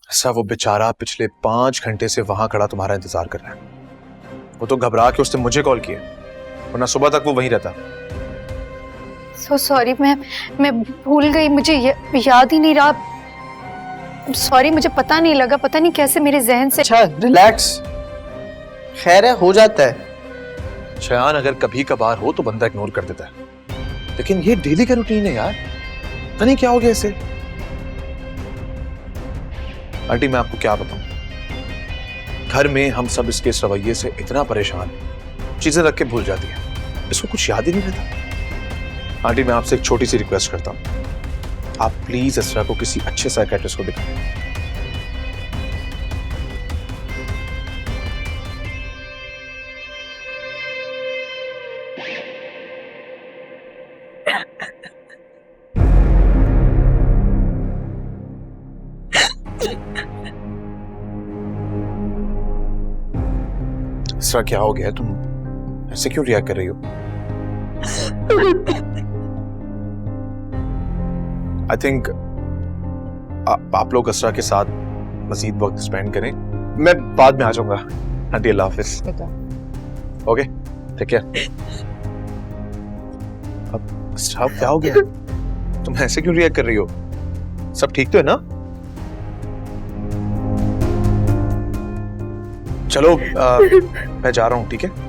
ऐसा वो बेचारा पिछले 5 घंटे से वहां खड़ा तुम्हारा इंतजार कर रहा है। वो तो घबरा के उसने मुझे कॉल किया, वरना सुबह तक वो वहीं रहता। सो सॉरी, मैं भूल गई, मुझे याद ही नहीं रहा। सॉरी, मुझे पता नहीं लगा, पता नहीं कैसे मेरे जहन से। अच्छा रिलैक्स, खैर है, हो जाता है। शयान अगर कभी कभार हो तो बंदा इग्नोर कर देता है, लेकिन ये डेली का रूटीन है यार। पता नहीं क्या हो गया इसे। आंटी मैं आपको क्या बताऊं, घर में हम सब इसके इस रवैये से इतना परेशान, चीजें रख के भूल जाती है, इसको कुछ याद ही नहीं रहता। आंटी मैं आपसे एक छोटी सी रिक्वेस्ट करता हूं, आप प्लीज इसरा को किसी अच्छे साइकियाट्रिस्ट को दिखाएं। इसरा क्या हो गया, तुम ऐसे क्यों रिएक्ट कर रही हो? आई थिंक आप लोग असरा के साथ मजीद वक्त स्पेंड करें, मैं बाद में आ जाऊंगा। आंटी अल्लाह हाफिज। ओके ठीक है। अब असरा क्या हो गया, तुम ऐसे क्यों रिएक्ट कर रही हो? सब ठीक तो है ना? चलो मैं जा रहा हूं, ठीक है?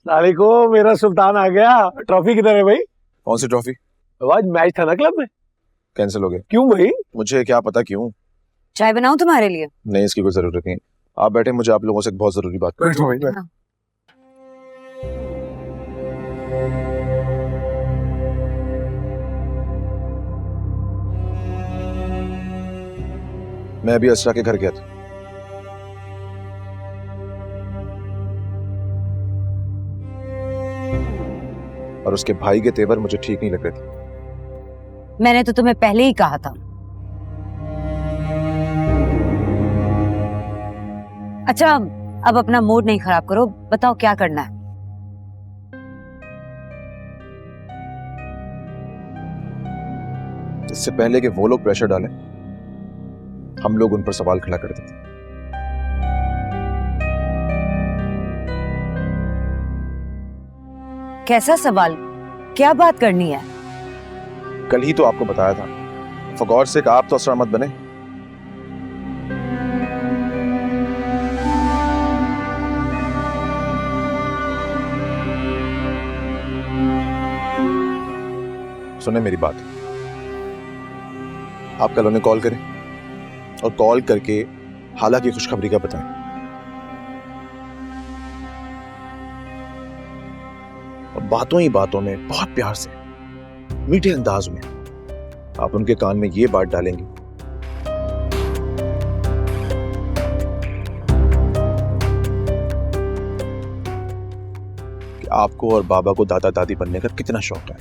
साले को मेरा सुल्तान आ गया। ट्रॉफी किधर है भाई? कौन सी ट्रॉफी? आज मैच था ना क्लब में। कैंसिल हो गया। क्यों भाई? मुझे क्या पता क्यों। चाय बनाऊं तुम्हारे लिए? नहीं, इसकी कोई जरूरत नहीं। आप बैठे, मुझे आप लोगों से एक बहुत जरूरी बात करनी है। बैठो भाई। हाँ। मैं अभी असरा के घर गया था। और उसके भाई के तेवर मुझे ठीक नहीं लग रहे थे। मैंने तो तुम्हें पहले ही कहा था। अच्छा अब अपना मूड नहीं खराब करो, बताओ क्या करना है? इससे पहले कि वो लोग प्रेशर डालें, हम लोग उन पर सवाल खड़ा कर देते। कैसा सवाल, क्या बात करनी है? कल ही तो आपको बताया था, फॉर गॉड सेक आप तो असरा मत बने। सुने मेरी बात, आप कल उन्हें कॉल करें और कॉल करके हालांकि खुशखबरी का बताएं। और बातों ही बातों में बहुत प्यार से, मीठे अंदाज में आप उनके कान में ये बात डालेंगे कि आपको और बाबा को दादा दादी बनने का कितना शौक है।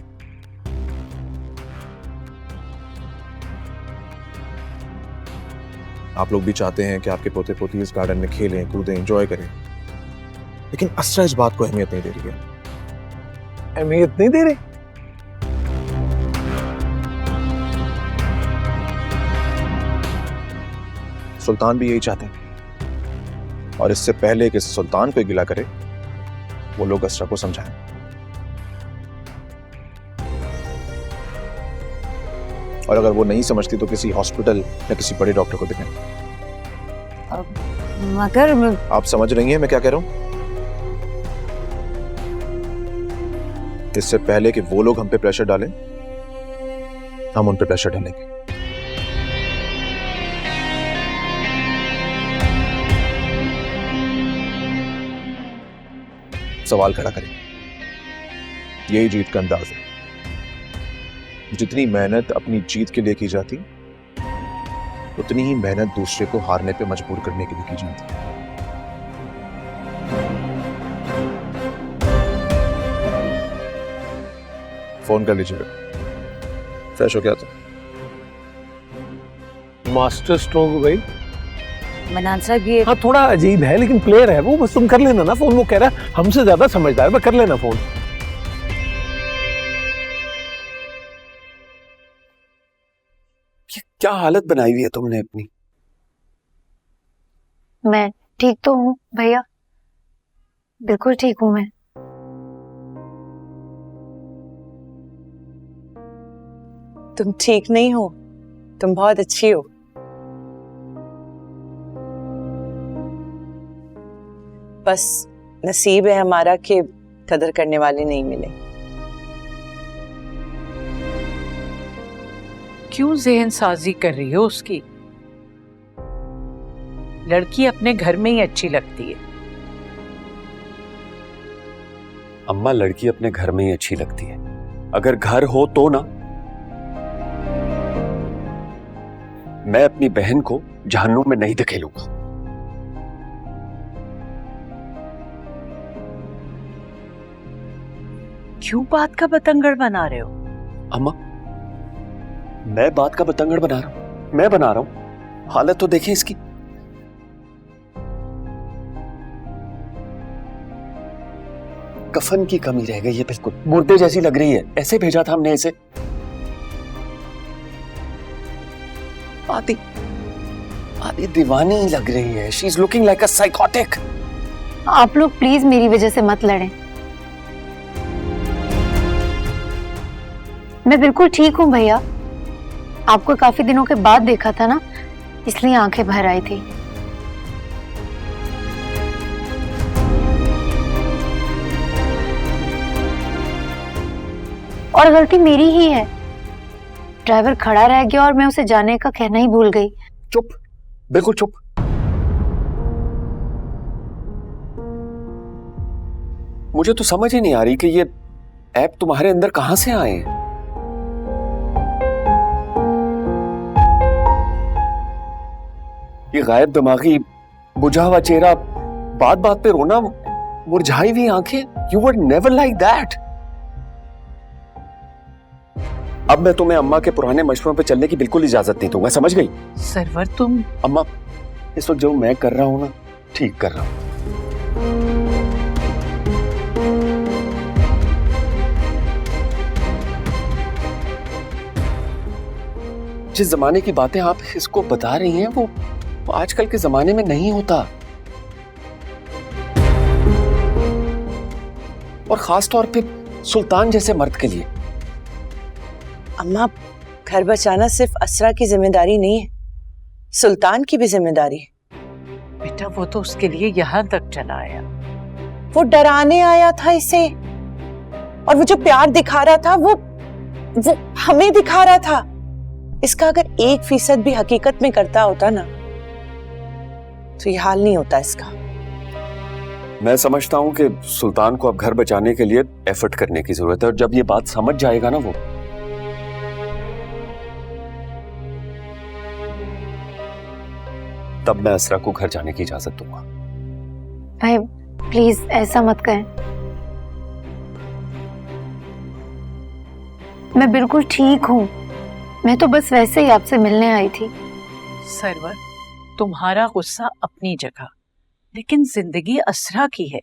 आप लोग भी चाहते हैं कि आपके पोते पोती इस गार्डन में खेलें, कूदें, एंजॉय करें, लेकिन असरा इस बात को अहमियत नहीं दे रही है। अहमियत नहीं दे रहे? सुल्तान भी यही चाहते हैं, और इससे पहले कि सुल्तान को गिला करे, वो लोग असरा को समझाएं। और अगर वो नहीं समझती तो किसी हॉस्पिटल या किसी बड़े डॉक्टर को दिखाएं। मगर आप समझ रही हैं मैं क्या कह रहा हूं? इससे पहले कि वो लोग हम पे प्रेशर डालें, हम उन पे प्रेशर डालेंगे। सवाल खड़ा करें, यही जीत का अंदाज है। जितनी मेहनत अपनी जीत के लिए की जाती, उतनी ही मेहनत दूसरे को हारने पे मजबूर करने के लिए की जाती है। फोन कर लीजिएगा, फ्रेश हो गया तो। मास्टर स्ट्रोक भाई। मनान साहब ये हाँ थोड़ा अजीब है लेकिन प्लेयर है वो, बस तुम कर लेना ना फोन। वो कह रहा है हमसे ज्यादा समझदार है, कर लेना फोन। क्या हालत बनाई हुई है तुमने अपनी। मैं ठीक तो हूँ भैया, बिल्कुल ठीक हूँ मैं। तुम ठीक नहीं हो, तुम बहुत अच्छी हो। बस नसीब है हमारा कि कदर करने वाले नहीं मिले। क्यों ज़हन साजी कर रही हो उसकी? लड़की अपने घर में ही अच्छी लगती है। अम्मा लड़की अपने घर में ही अच्छी लगती है, अगर घर हो तो ना। मैं अपनी बहन को जहन्नुम में नहीं धकेलूंगा। क्यों बात का बतंगड़ बना रहे हो? अम्मा मैं बात का बतंगड़ बना रहा हूं? मैं बना रहा हूं? हालत तो देखिए इसकी। कफन की कमी रह गई है, बिल्कुल मुर्दे जैसी लग रही है। ऐसे भेजा था हमने इसे। आदि आदि दीवानी लग रही है। She is looking like a psychotic. आप लोग प्लीज मेरी वजह से मत लड़ें। मैं बिल्कुल ठीक हूँ भैया, आपको काफी दिनों के बाद देखा था ना, इसलिए आंखें भर आई थी। और गलती मेरी ही है, ड्राइवर खड़ा रह गया और मैं उसे जाने का कहना ही भूल गई। चुप, बिल्कुल चुप। मुझे तो समझ ही नहीं आ रही कि ये ऐप तुम्हारे अंदर कहां से आए हैं। ये गायब दिमागी, बुझा हुआ चेहरा, बात बात पे रोना, मुरझाई हुई आंखें। You were never like that. अब मैं तुम्हें अम्मा के पुराने मशवरों पे चलने की बिल्कुल इजाजत नहीं दूंगा, समझ गई? सरवर तुम अम्मा इस वक्त जो मैं कर रहा हूं ना, ठीक कर रहा हूं। जिस जमाने की बातें आप इसको बता रही हैं वो आजकल के जमाने में नहीं होता। और खास तौर पे सुल्तान जैसे मर्द के लिए। अम्मा घर बचाना सिर्फ असरा की जिम्मेदारी नहीं है, सुल्तान की भी जिम्मेदारी है। बेटा वो तो उसके लिए यहाँ तक चला आया। वो डराने आया था इसे, और वो जो प्यार दिखा रहा था वो हमें दिखा रहा था। इसका अगर 1% भी हकीकत में करता होता ना, तो ये हाल नहीं होता इसका। मैं समझता हूं कि सुल्तान को अब घर बचाने के लिए एफर्ट करने की जरूरत है, और जब ये बात समझ जाएगा ना वो, तब मैं असरा को घर जाने की इजाजत दूंगा। भाई प्लीज ऐसा मत करें, मैं बिल्कुल ठीक हूँ। मैं तो बस वैसे ही आपसे मिलने आई थी। सरवर तुम्हारा गुस्सा अपनी जगह, लेकिन जिंदगी असरा की है।